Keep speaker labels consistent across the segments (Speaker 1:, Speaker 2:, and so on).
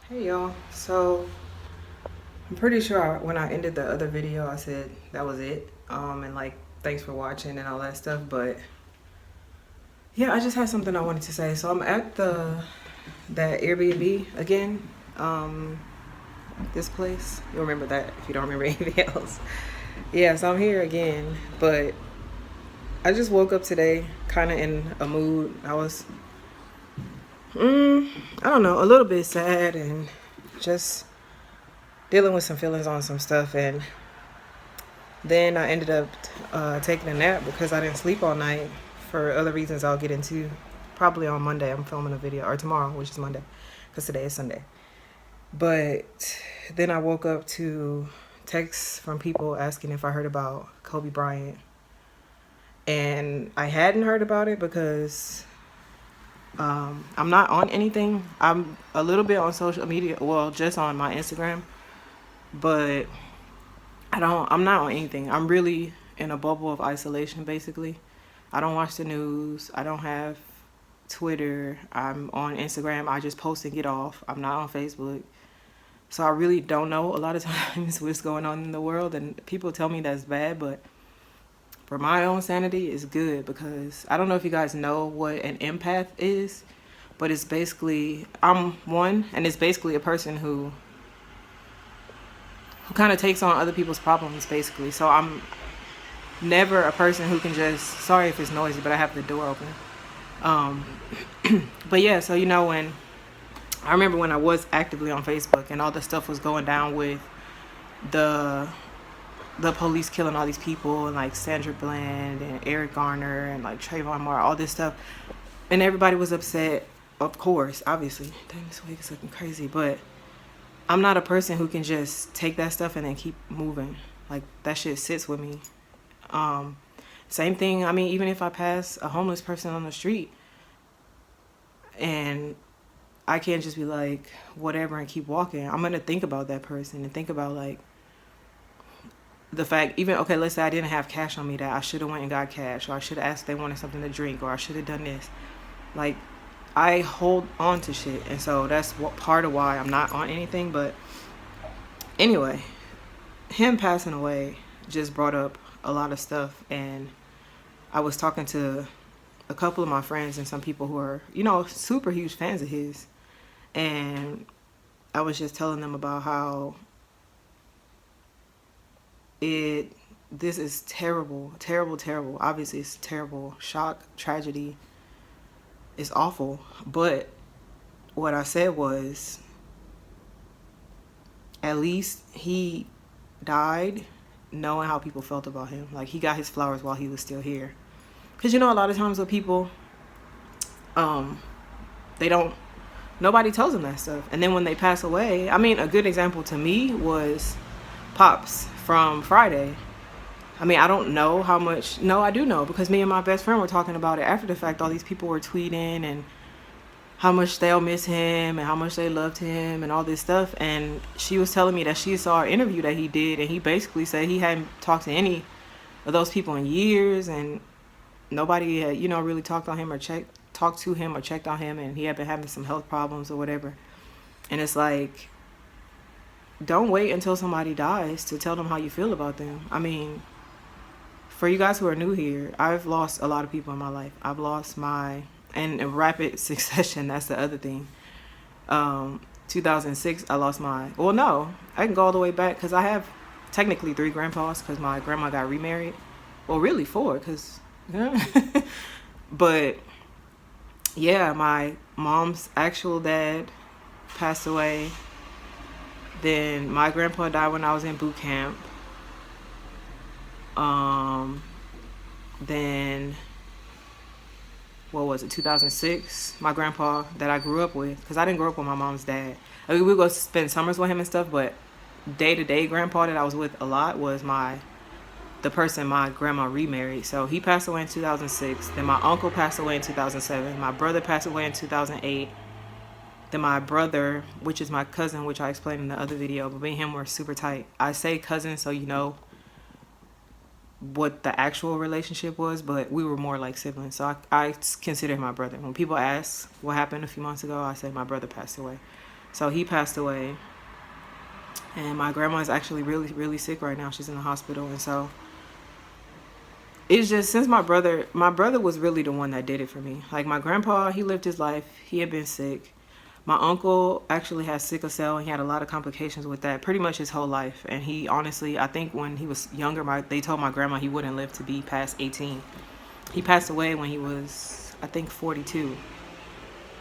Speaker 1: Hey y'all, so I'm pretty sure when I ended the other video I said that was it, and like thanks for watching and all that stuff, but yeah, I just had something I wanted to say. So I'm at that Airbnb again, this place. You'll remember that if you don't remember anything else. Yeah, so I'm here again, but I just woke up today kind of in a mood. I was I don't know, a little bit sad and just dealing with some feelings on some stuff. And then I ended up taking a nap because I didn't sleep all night for other reasons I'll get into probably on Monday. I'm filming a video, or tomorrow, which is Monday, because today is Sunday. But then I woke up to texts from people asking if I heard about Kobe Bryant. And I hadn't heard about it because I'm not on anything. I'm a little bit on social media, well, just on my Instagram, but I'm not on anything. I'm really in a bubble of isolation, basically. I don't watch the news. I don't have Twitter. I'm on Instagram. I just post and get off. I'm not on Facebook. So I really don't know a lot of times what's going on in the world. And people tell me that's bad, but for my own sanity, it's good because I don't know if you guys know what an empath is, but it's basically, I'm one, and it's basically a person who kind of takes on other people's problems, basically. So I'm never a person who can just, sorry if it's noisy, but I have the door open. But yeah, so when I remember when I was actively on Facebook and all the stuff was going down with the police killing all these people and like Sandra Bland and Eric Garner and like Trayvon Martin, all this stuff, and everybody was upset, of course, obviously. Dang, this wig is looking crazy, but I'm not a person who can just take that stuff and then keep moving. Like, that shit sits with me. Same thing, I mean, even if I pass a homeless person on the street and I can't just be like, whatever, and keep walking. I'm going to think about that person and think about, like, the fact, even, okay, let's say I didn't have cash on me, that I should have went and got cash, or I should have asked if they wanted something to drink, or I should have done this. Like, I hold on to shit, and so that's part of why I'm not on anything. But anyway, him passing away just brought up a lot of stuff, and I was talking to a couple of my friends and some people who are, super huge fans of his, and I was just telling them about how this is terrible, terrible, terrible. Obviously, it's terrible. Shock, tragedy. It's awful. But what I said was, at least he died knowing how people felt about him. Like, he got his flowers while he was still here. Because, a lot of times with people, nobody tells them that stuff. And then when they pass away, I mean, a good example to me was Pops from Friday. I mean, I don't know how much. No, I do know, because me and my best friend were talking about it after the fact. All these people were tweeting and how much they'll miss him and how much they loved him and all this stuff. And she was telling me that she saw an interview that he did, and he basically said he hadn't talked to any of those people in years, and nobody had, really talked to him or checked on him, and he had been having some health problems or whatever. And it's like, don't wait until somebody dies to tell them how you feel about them. I mean, for you guys who are new here, I've lost a lot of people in my life. I've lost and in rapid succession, that's the other thing. 2006, I lost I can go all the way back, because I have technically 3 grandpas, because my grandma got remarried. Well, really 4, because, but yeah, my mom's actual dad passed away. Then my grandpa died when I was in boot camp. Then, what was it, 2006? My grandpa that I grew up with, because I didn't grow up with my mom's dad. I mean, we would go spend summers with him and stuff, but day-to-day grandpa that I was with a lot was the person my grandma remarried. So he passed away in 2006. Then my uncle passed away in 2007. My brother passed away in 2008. Then my brother, which is my cousin, which I explained in the other video, but me and him were super tight. I say cousin so you know what the actual relationship was, but we were more like siblings. So I consider him my brother. When people ask what happened a few months ago, I say my brother passed away. So he passed away. And my grandma is actually really, really sick right now. She's in the hospital. And so it's just, since my brother was really the one that did it for me. Like, my grandpa, he lived his life. He had been sick. My uncle actually has sickle cell, and he had a lot of complications with that pretty much his whole life. And he honestly, I think when he was younger, they told my grandma he wouldn't live to be past 18. He passed away when he was, I think, 42.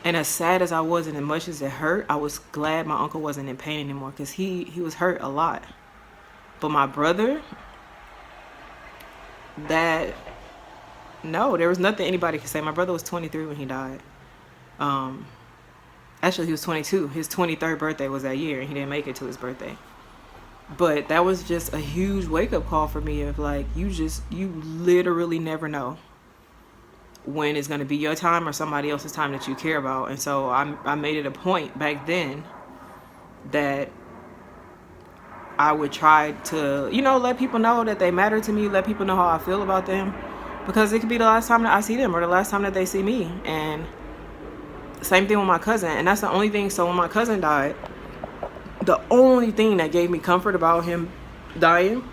Speaker 1: And as sad as I was and as much as it hurt, I was glad my uncle wasn't in pain anymore, because he was hurt a lot. But my brother, no, there was nothing anybody could say. My brother was 23 when he died. Actually, he was 22. His 23rd birthday was that year, and he didn't make it to his birthday. But that was just a huge wake-up call for me of, like, you literally never know when it's going to be your time or somebody else's time that you care about. And so I made it a point back then that I would try to, let people know that they matter to me, let people know how I feel about them, because it could be the last time that I see them or the last time that they see me. And same thing with my cousin. And that's the only thing. So when my cousin died, the only thing that gave me comfort about him dying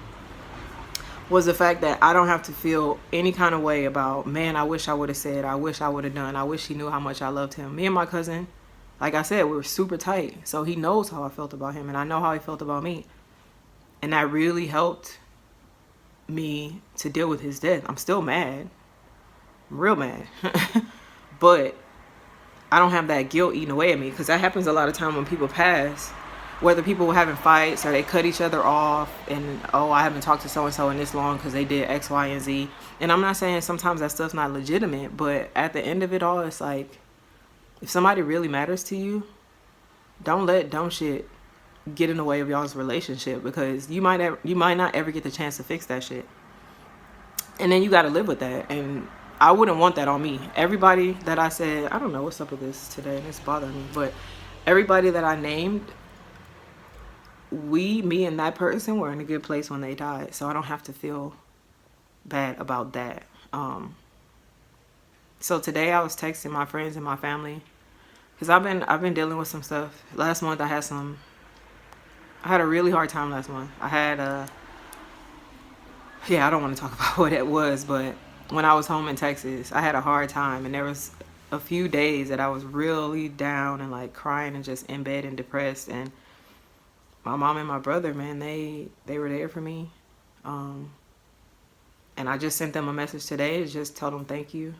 Speaker 1: was the fact that I don't have to feel any kind of way about, man, I wish I would have said, I wish I would have done, I wish he knew how much I loved him. Me and my cousin, like I said, we were super tight. So he knows how I felt about him, and I know how he felt about me. And that really helped me to deal with his death. I'm still mad. I'm real mad. But I don't have that guilt eating away at me, because that happens a lot of time when people pass. Whether people were having fights or they cut each other off, and, oh, I haven't talked to so-and-so in this long because they did X, Y, and Z. And I'm not saying sometimes that stuff's not legitimate, but at the end of it all, it's like, if somebody really matters to you, don't let dumb shit get in the way of y'all's relationship, because you might not ever get the chance to fix that shit. And then you got to live with that. And I wouldn't want that on me. Everybody that I said, I don't know what's up with this today, and it's bothering me, but everybody that I named, me and that person were in a good place when they died. So I don't have to feel bad about that. So today I was texting my friends and my family, because I've been dealing with some stuff. Last month I had a really hard time last month. I don't want to talk about what it was, but when I was home in Texas, I had a hard time, and there was a few days that I was really down and like crying and just in bed and depressed. And my mom and my brother, man, they were there for me. And I just sent them a message today to just tell them thank you.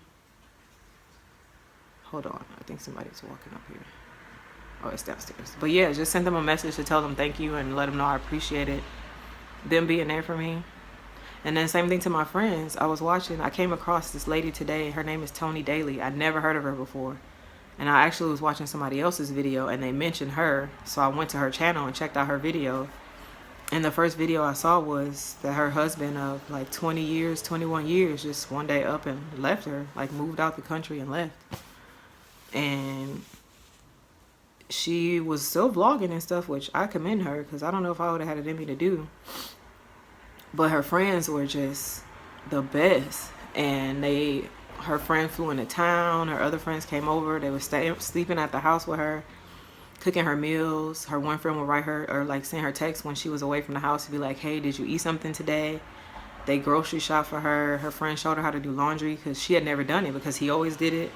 Speaker 1: Hold on, I think somebody's walking up here. Oh, it's downstairs. But yeah, just sent them a message to tell them thank you and let them know I appreciated them being there for me. And then same thing to my friends. I came across this lady today. Her name is Tony Daly. I'd never heard of her before. And I actually was watching somebody else's video, and they mentioned her. So I went to her channel and checked out her video. And the first video I saw was that her husband of like 21 years, just one day up and left her, like moved out the country and left. And she was still vlogging and stuff, which I commend her, because I don't know if I would have had it in me to do. But her friends were just the best. And her friend flew into town. Her other friends came over. They were sleeping at the house with her, cooking her meals. Her one friend would write her, or like send her text when she was away from the house to be like, hey, did you eat something today? They grocery shop for her. Her friend showed her how to do laundry, because she had never done it, because he always did it.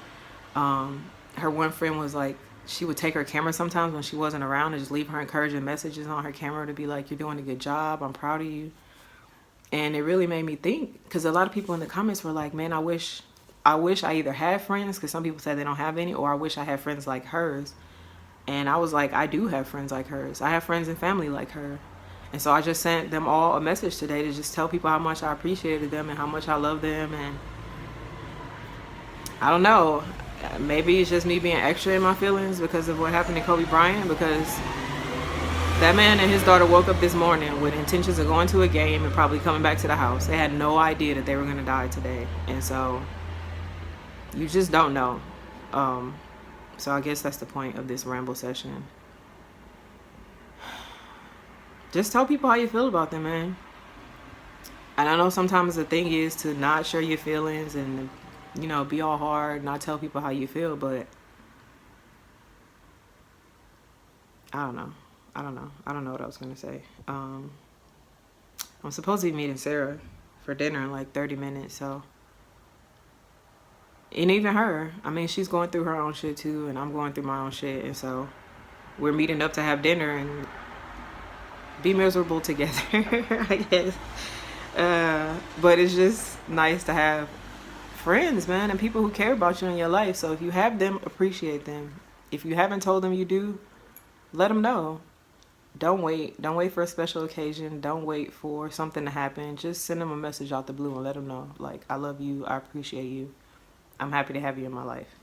Speaker 1: Her one friend was like, she would take her camera sometimes when she wasn't around and just leave her encouraging messages on her camera to be like, you're doing a good job, I'm proud of you. And it really made me think, because a lot of people in the comments were like, man, I wish I either had friends, because some people said they don't have any, or I wish I had friends like hers. And I was like, I do have friends like hers. I have friends and family like her. And so I just sent them all a message today to just tell people how much I appreciated them and how much I love them. And I don't know, maybe it's just me being extra in my feelings because of what happened to Kobe Bryant, because that man and his daughter woke up this morning with intentions of going to a game and probably coming back to the house. They had no idea that they were going to die today. And so you just don't know. So I guess that's the point of this ramble session. Just tell people how you feel about them, man. And I know sometimes the thing is to not share your feelings and, be all hard, not tell people how you feel, but I don't know. I don't know what I was gonna say. I'm supposed to be meeting Sarah for dinner in like 30 minutes, so. And even her, I mean, she's going through her own shit too, and I'm going through my own shit, and so we're meeting up to have dinner and be miserable together, I guess. But it's just nice to have friends, man, and people who care about you in your life. So if you have them, appreciate them. If you haven't told them you do, let them know. Don't wait for a special occasion. Don't wait for something to happen. Just send them a message out the blue and let them know, like, I love you, I appreciate you, I'm happy to have you in my life.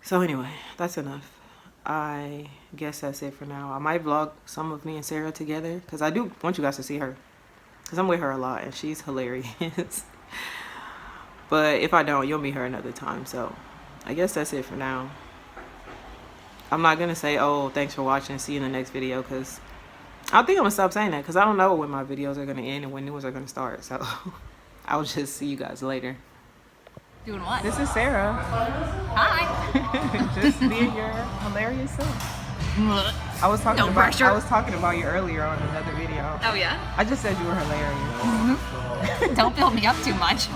Speaker 1: So anyway, that's enough. I guess that's it for now. I might vlog some of me and Sarah together, because I do want you guys to see her, because I'm with her a lot and she's hilarious. But if I don't, you'll meet her another time. So I guess that's it for now. I'm not gonna say, oh, thanks for watching, see you in the next video, because I think I'm gonna stop saying that, because I don't know when my videos are gonna end and when new ones are gonna start. So I'll just see you guys later.
Speaker 2: Doing what?
Speaker 1: This is Sarah.
Speaker 2: Hi.
Speaker 1: Just being your hilarious self. I was talking about you earlier on another video.
Speaker 2: Oh yeah?
Speaker 1: I just said you were hilarious.
Speaker 2: Don't build me up too much.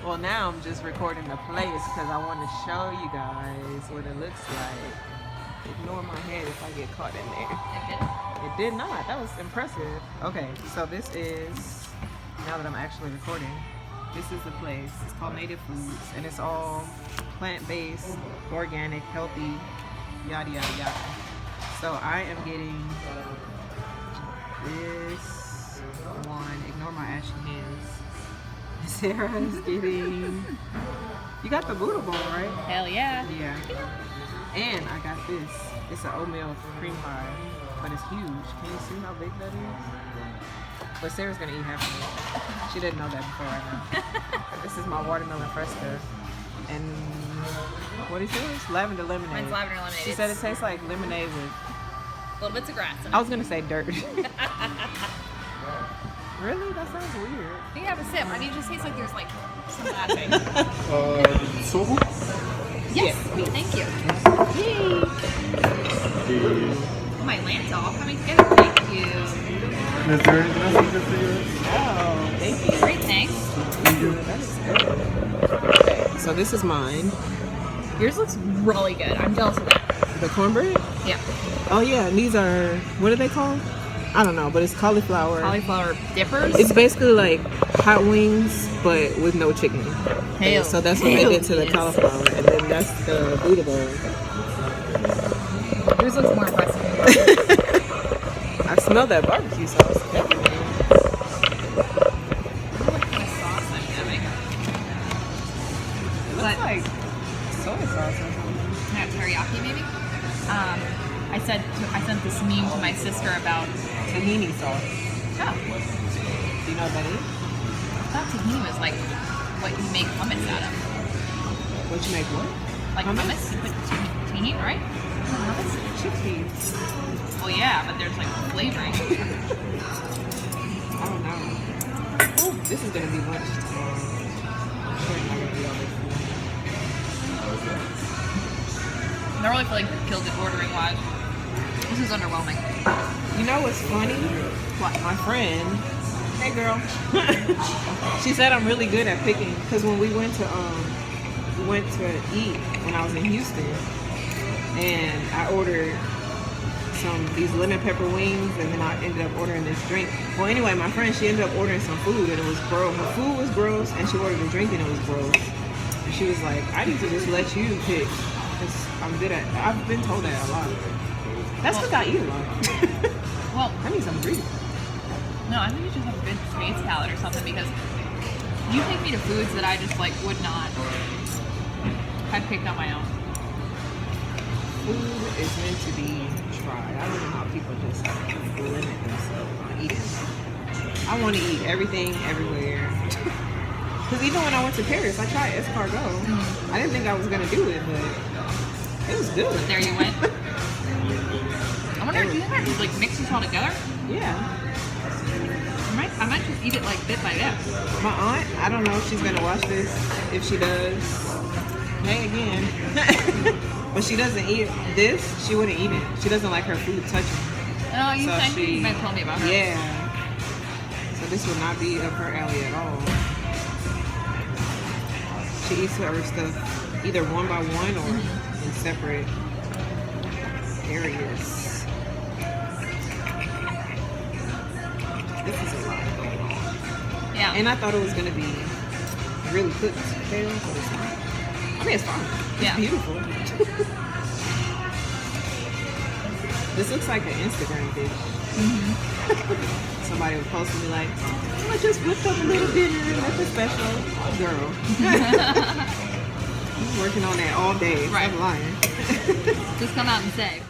Speaker 1: Well, now I'm just recording the place because I want to show you guys what it looks like. Ignore my head if I get caught in there. It did not. That was impressive. Okay, so this is, now that I'm actually recording, this is the place. It's called Native Foods, and it's all plant-based, organic, healthy, yada yada yada. So I am getting this one. Ignore my ashy hands. Sarah is getting. You got the Buddha bowl, right?
Speaker 2: Hell yeah.
Speaker 1: Yeah. And I got this. It's an oatmeal cream pie, but it's huge. Can you see how big that is? But Sarah's gonna eat half of it. She didn't know that before right now. This is my watermelon fresca. And what is yours? Lavender lemonade.
Speaker 2: Mine's lavender lemonade.
Speaker 1: She said it tastes like lemonade with
Speaker 2: little bits of grass in it.
Speaker 1: I was gonna say dirt. Really? That sounds weird.
Speaker 2: You have a sip. I mean, it just tastes like there's like some bad thing.
Speaker 3: Sobo?
Speaker 2: Yes.
Speaker 1: Yeah.
Speaker 2: Thank you.
Speaker 3: Yay.
Speaker 2: My lance all coming together. Thank you.
Speaker 3: Is there anything else you can figure
Speaker 1: Oh, thank you.
Speaker 2: Great, thanks.
Speaker 1: That is good. Okay, so this is mine.
Speaker 2: Yours looks really good. I'm jealous of that.
Speaker 1: The cornbread?
Speaker 2: Yeah.
Speaker 1: Oh yeah, and these are, what are they called? I don't know, but it's cauliflower.
Speaker 2: Cauliflower dippers.
Speaker 1: It's basically like hot wings, but with no chicken.
Speaker 2: Hell.
Speaker 1: So that's what they did to the
Speaker 2: Yes.
Speaker 1: cauliflower, and then that's the Buddha bowl.
Speaker 2: Yours looks more impressive.
Speaker 1: I smell that barbecue sauce. Definitely.
Speaker 2: What kind of sauce I'm having?
Speaker 1: It looks like soy sauce or something.
Speaker 2: Yeah, teriyaki maybe. I sent this meme to my sister about.
Speaker 1: Tahini sauce.
Speaker 2: Oh,
Speaker 1: Do you know what that is?
Speaker 2: I thought tahini was like what you make hummus out of.
Speaker 1: What you make what?
Speaker 2: Like hummus? You put tahini, right? Hummus?
Speaker 1: Chickpeas.
Speaker 2: Well, yeah, but there's like flavoring.
Speaker 1: I don't know. Ooh, this is gonna be lunch tomorrow. I'm sure it's not gonna be all this food.
Speaker 2: I don't really feel like killed it ordering wise. This is underwhelming.
Speaker 1: You know what's funny?
Speaker 2: What?
Speaker 1: My friend, hey girl, she said I'm really good at picking. Cause when we went to eat when I was in Houston, and I ordered these lemon pepper wings, and then I ended up ordering this drink. Well, anyway, my friend, she ended up ordering some food, and it was gross. Her food was gross, and she ordered a drink, and it was gross. And she was like, I need to just let you pick, cause I'm good at. I've been told that a lot. That's because I eat a lot.
Speaker 2: Well,
Speaker 1: I need some grease.
Speaker 2: no, I think you just have a good taste palate or something because you take me to foods that I just like would not have picked on my own.
Speaker 1: Food is meant to be tried. I don't know how people just like limit themselves on eating. I want to eat everything, everywhere. Because even when I went to Paris, I tried escargot. I didn't think I was going to do it, but it was good.
Speaker 2: There you went. I wonder, do you ever like mix this all together?
Speaker 1: Yeah.
Speaker 2: I might just eat it like bit by bit.
Speaker 1: My aunt, I don't know if she's going to watch this. If she does, Hey again. But she doesn't eat this. She wouldn't eat it. She doesn't like her food touching.
Speaker 2: Oh, you
Speaker 1: So
Speaker 2: think you might tell me about her.
Speaker 1: Yeah. So this would not be up her alley at all. She eats her stuff either one by one or in separate areas. This is a lot going on.
Speaker 2: Yeah.
Speaker 1: And I thought it was going to be really cooked kale, but it's not. I mean, it's fine. It's
Speaker 2: Yeah.
Speaker 1: beautiful. This looks like an Instagram dish. Somebody would post and be like, oh, I just whipped up a little dinner and that's a special. Girl. I'm working on that all day.
Speaker 2: Right.
Speaker 1: I'm lying.
Speaker 2: Just come out and say.